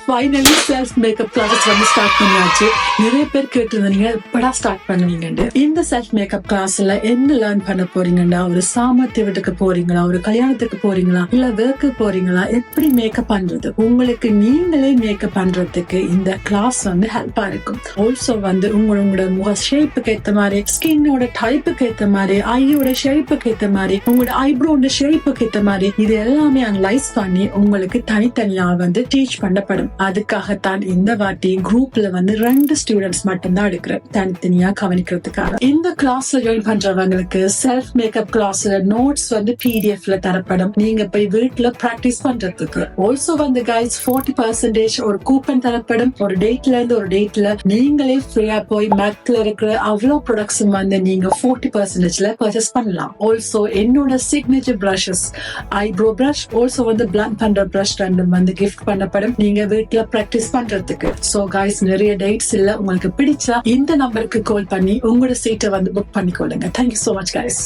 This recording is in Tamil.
ஃபைனலி செல்ஃப் மேக்கப் கிளாஸ் வந்து ஸ்டார்ட் பண்ணியாச்சு. நிறைய பேர் கேட்டிருந்தீங்க எப்படா ஸ்டார்ட் பண்ணுவீங்கன்னு. இந்த செல்ஃப் மேக்கப் கிளாஸ்ல என்ன லேர்ன் பண்ண போறீங்கன்னா, ஒரு சாமர்த்திய வீட்டுக்கு போறீங்களா, ஒரு கல்யாணத்துக்கு போறீங்களா, இல்ல ஒர்க்கு போறீங்களா, எப்படி மேக்கப் பண்றது, உங்களுக்கு நீங்களே மேக்கப் பண்றதுக்கு இந்த கிளாஸ் வந்து ஹெல்ப்பா இருக்கும். ஆல்சோ வந்து உங்களோட முக ஷேப்புக்கு ஏத்த மாதிரி, ஸ்கின்னோட டைப்புக்கு ஏத்த மாதிரி, ஐயோட ஷேப்புக்கு ஏத்த மாதிரி, உங்களோட ஐப்ரோட ஷேப்புக்கு ஏத்த மாதிரி, இது எல்லாமே அனலைஸ் பண்ணி உங்களுக்கு தனித்தனியா வந்து டீச் பண்ணப்படும். அதுக்காகத்தான் இந்த வாட்டி குரூப்ல வந்து 2 ஸ்டூடெண்ட்ஸ் மட்டும்தான் எடுக்கிறேன், தனித்தனியா கவனிக்கிறதுக்காக. இந்த கிளாஸ்ல ஜாயின் பண்றவங்களுக்கு செல்ஃப் மேக்கப் கிளாஸ்ல நோட்ஸ் வந்து பிடிஎஃப்ல தரப்படும், நீங்க போய் வீட்டுல பிராக்டிஸ் பண்றதுக்கு. ஆல்சோ வந்து கைஸ் 40% ஒரு கூப்பன் தரப்படும். ஒரு டேட்ல இருந்து ஒரு டேட்ல நீங்களே ஃப்ரீயா போய் மேக்ல இருக்கிற அவ்வளவு ப்ராடக்ட்ஸும் வந்து நீங்க 40%ல பர்ச்சேஸ் பண்ணலாம். ஆல்சோ என்னோட signature precious, eyebrow brush, also வந்து பிளாண்ட் பண்ற பிரஷ் ரெண்டும் வந்து கிஃப்ட் பண்ணப்படும், நீங்க வீட்டுல பிராக்டிஸ் பண்றதுக்கு. சோ கைஸ், நிறைய டேட்ஸ் இல்ல, உங்களுக்கு பிடிச்சா இந்த நம்பருக்கு கால் பண்ணி உங்களோட சீட்டை வந்து புக் பண்ணிக்கொள்ளுங்க. Thank you so much guys.